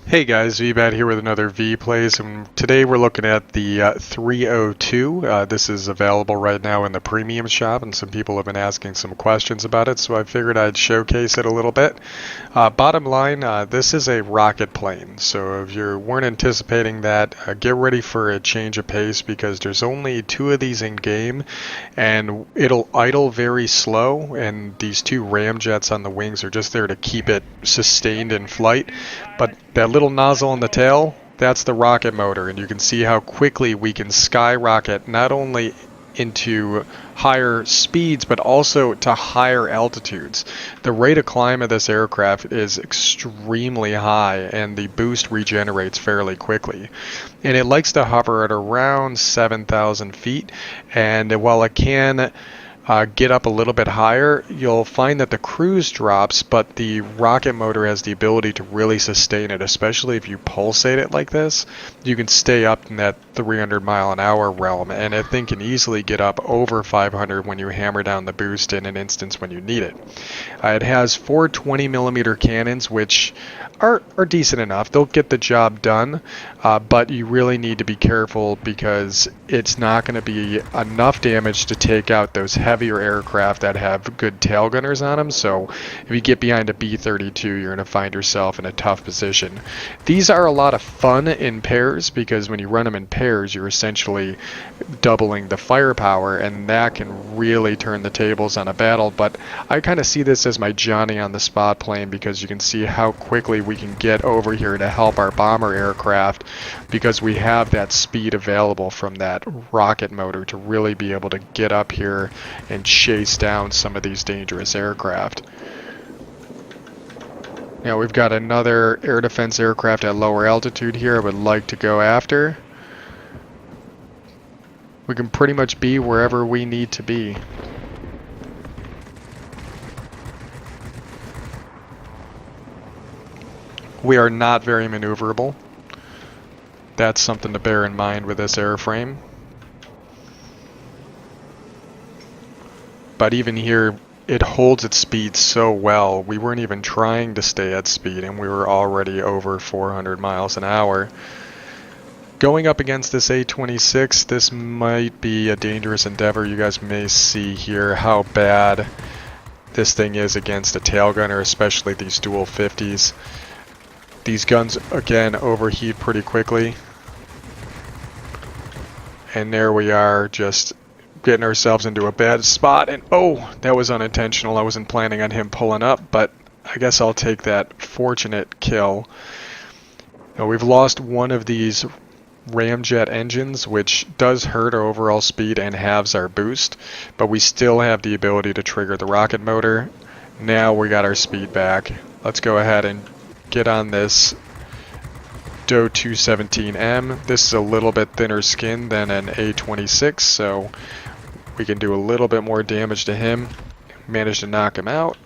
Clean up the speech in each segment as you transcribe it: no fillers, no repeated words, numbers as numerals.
Hey guys, Veebat here with another V-Plays, and today we're looking at the 302. This is available right now in the premium shop, and some people have been asking some questions about it, so I figured I'd showcase it a little bit. Bottom line, this is a rocket plane, so if you weren't anticipating that, get ready for a change of pace because there's only 2 of these in game, and it'll idle very slow, and these 2 ramjets on the wings are just there to keep it sustained in flight. But that little nozzle on the tail, that's the rocket motor, and you can see how quickly we can skyrocket not only into higher speeds but also to higher altitudes. The rate of climb of this aircraft is extremely high, and the boost regenerates fairly quickly. And it likes to hover at around 7,000 feet, and while it can get up a little bit higher, you'll find that the cruise drops, but the rocket motor has the ability to really sustain it, especially if you pulsate it like this. You can stay up in that 300 mile an hour realm, and that thing can easily get up over 500 when you hammer down the boost in an instance when you need it. It has 4 20mm cannons, which are decent enough. They'll get the job done, but you really need to be careful because it's not going to be enough damage to take out those heavier aircraft that have good tail gunners on them. So if you get behind a B-32, you're going to find yourself in a tough position. These are a lot of fun in pairs because when you run them in pairs, you're essentially doubling the firepower, and that can really turn the tables on a battle. But I kind of see this as my Johnny on the spot plane because you can see how quickly we can get over here to help our bomber aircraft because we have that speed available from that rocket motor to really be able to get up here and chase down some of these dangerous aircraft. Now we've got another air defense aircraft at lower altitude here I would like to go after. We can pretty much be wherever we need to be. We are not very maneuverable. That's something to bear in mind with this airframe. But even here, it holds its speed so well. We weren't even trying to stay at speed, and we were already over 400 miles an hour. Going up against this A-26, this might be a dangerous endeavor. You guys may see here how bad this thing is against a tail gunner, especially these dual 50s. These guns, again, overheat pretty quickly. And there we are, just getting ourselves into a bad spot. And oh, that was unintentional. I wasn't planning on him pulling up, but I guess I'll take that fortunate kill. Now, we've lost one of these ramjet engines, which does hurt our overall speed and halves our boost, but we still have the ability to trigger the rocket motor. Now we got our speed back. Let's go ahead and get on this DO 217M. This is a little bit thinner skin than an A-26, so we can do a little bit more damage to him. Manage to knock him out.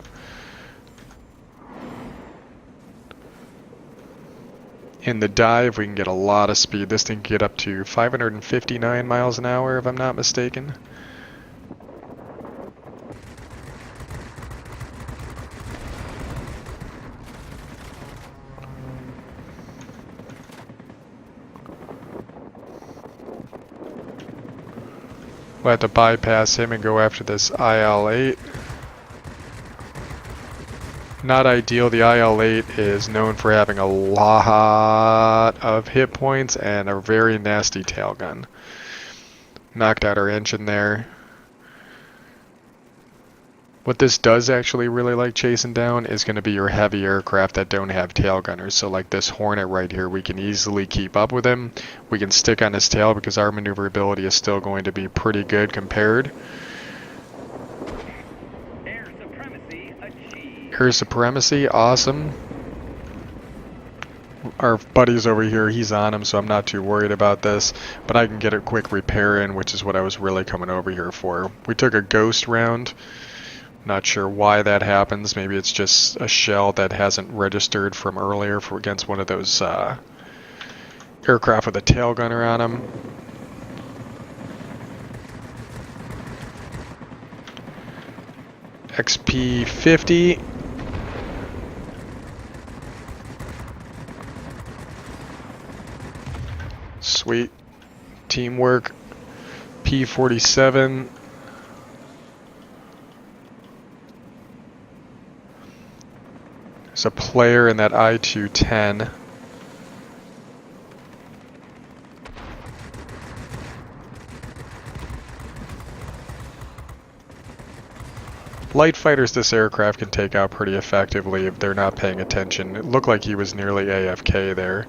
In the dive, we can get a lot of speed. This thing can get up to 559 miles an hour, if I'm not mistaken. We'll have to bypass him and go after this IL-8. Not ideal. The IL-8 is known for having a lot of hit points and a very nasty tail gun. Knocked out our engine there. What this does actually really like chasing down is going to be your heavy aircraft that don't have tail gunners. So like this Hornet right here, we can easily keep up with him. We can stick on his tail because our maneuverability is still going to be pretty good compared. Air supremacy achieved. Air supremacy, awesome. Our buddy's over here, he's on him, so I'm not too worried about this. But I can get a quick repair in, which is what I was really coming over here for. We took a ghost round. Not sure why that happens. Maybe it's just a shell that hasn't registered from earlier for against one of those aircraft with a tail gunner on them. XP-50. Sweet. Teamwork. P-47. There's a player in that I-210. Light fighters this aircraft can take out pretty effectively if they're not paying attention. It looked like he was nearly AFK there.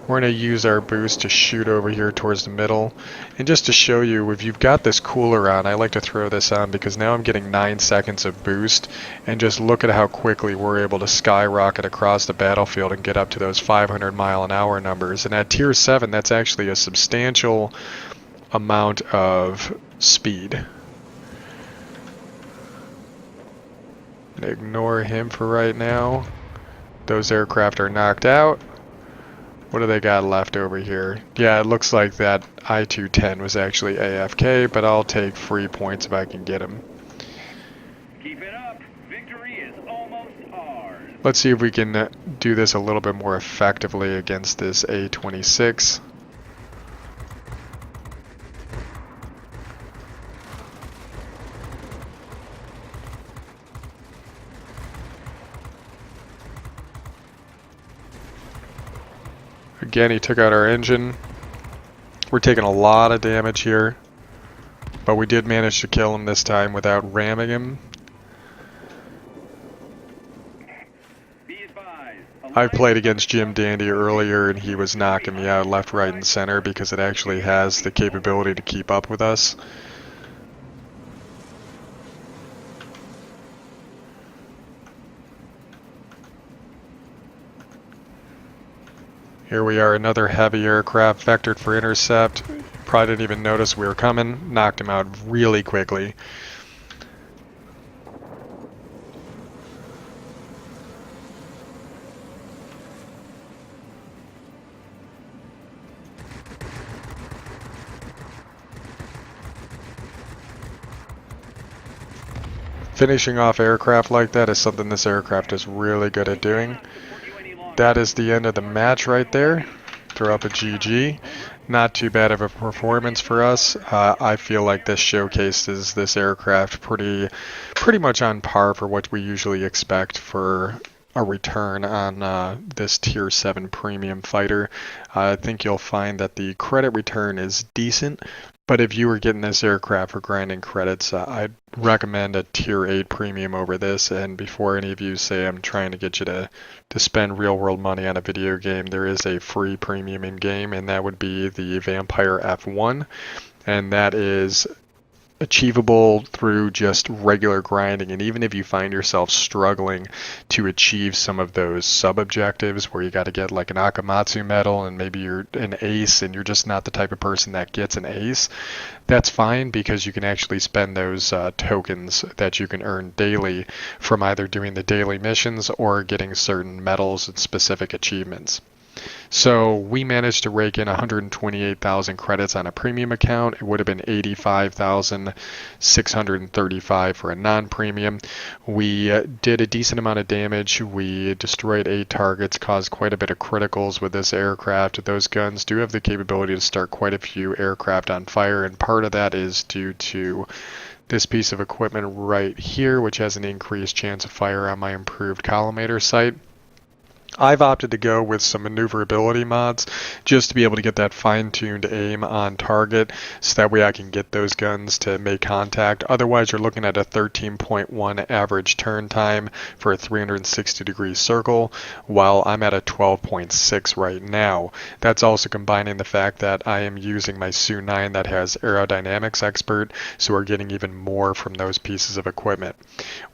We're going to use our boost to shoot over here towards the middle. And just to show you, if you've got this cooler on, I like to throw this on because now I'm getting 9 seconds of boost. And just look at how quickly we're able to skyrocket across the battlefield and get up to those 500-mile-an-hour numbers. And at Tier 7, that's actually a substantial amount of speed. Ignore him for right now. Those aircraft are knocked out. What do they got left over here? Yeah, it looks like that I-210 was actually AFK, but I'll take free points if I can get him. Keep it up. Victory is almost ours. Let's see if we can do this a little bit more effectively against this A-26. Again, he took out our engine. We're taking a lot of damage here, but we did manage to kill him this time without ramming him. I played against Jim Dandy earlier and he was knocking me out left, right, and center because it actually has the capability to keep up with us. Here we are, another heavy aircraft vectored for intercept. Probably didn't even notice we were coming. Knocked him out really quickly. Finishing off aircraft like that is something this aircraft is really good at doing. That is the end of the match right there. Throw up a GG. Not too bad of a performance for us. I feel like this showcases this aircraft pretty much on par for what we usually expect for a return on this Tier 7 premium fighter. I think you'll find that the credit return is decent, but if you were getting this aircraft for grinding credits, I'd recommend a Tier 8 premium over this. And before any of you say I'm trying to get you to spend real world money on a video game, there is a free premium in game, and that would be the Vampire F1, and that is achievable through just regular grinding. And even if you find yourself struggling to achieve some of those sub-objectives where you got to get like an Akamatsu medal and maybe you're an ace and you're just not the type of person that gets an ace, that's fine because you can actually spend those tokens that you can earn daily from either doing the daily missions or getting certain medals and specific achievements. So we managed to rake in 128,000 credits on a premium account. It would have been 85,635 for a non-premium. We did a decent amount of damage. We destroyed 8 targets, caused quite a bit of criticals with this aircraft. Those guns do have the capability to start quite a few aircraft on fire, and part of that is due to this piece of equipment right here, which has an increased chance of fire on my improved collimator sight. I've opted to go with some maneuverability mods just to be able to get that fine-tuned aim on target so that way I can get those guns to make contact. Otherwise, you're looking at a 13.1 average turn time for a 360-degree circle, while I'm at a 12.6 right now. That's also combining the fact that I am using my Su-9 that has aerodynamics expert, so we're getting even more from those pieces of equipment.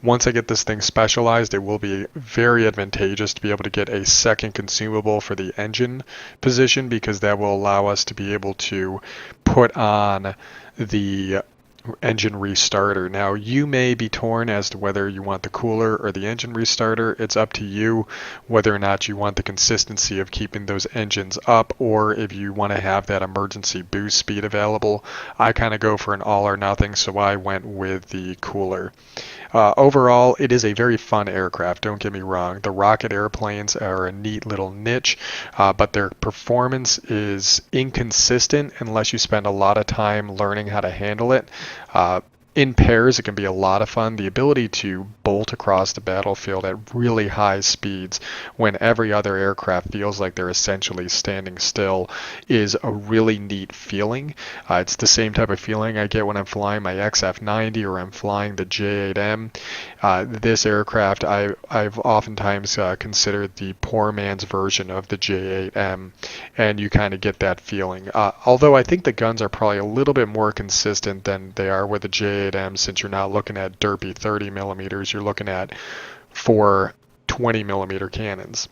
Once I get this thing specialized, it will be very advantageous to be able to get a second consumable for the engine position, because that will allow us to be able to put on the engine restarter. Now, you may be torn as to whether you want the cooler or the engine restarter. It's up to you whether or not you want the consistency of keeping those engines up, or if you want to have that emergency boost speed available. I kind of go for an all or nothing, so I went with the cooler. Overall, it is a very fun aircraft, don't get me wrong. The rocket airplanes are a neat little niche, but their performance is inconsistent unless you spend a lot of time learning how to handle it. In pairs, it can be a lot of fun. The ability to bolt across the battlefield at really high speeds when every other aircraft feels like they're essentially standing still is a really neat feeling. It's the same type of feeling I get when I'm flying my XF-90 or I'm flying the J-8M. This aircraft I've oftentimes considered the poor man's version of the J-8M, and you kind of get that feeling. Although I think the guns are probably a little bit more consistent than they are with the J-8M, since you're not looking at derpy 30 millimeters, you're looking at 4 20 millimeter cannons.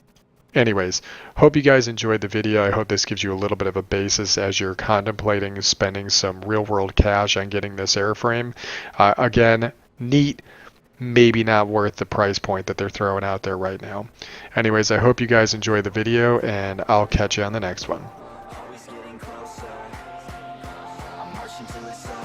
Anyways, hope you guys enjoyed the video. I hope this gives you a little bit of a basis as you're contemplating spending some real world cash on getting this airframe. Again, neat, maybe not worth the price point that they're throwing out there right now. Anyways, I hope you guys enjoy the video, and I'll catch you on the next one. Always getting closer. I'm marching to the sun.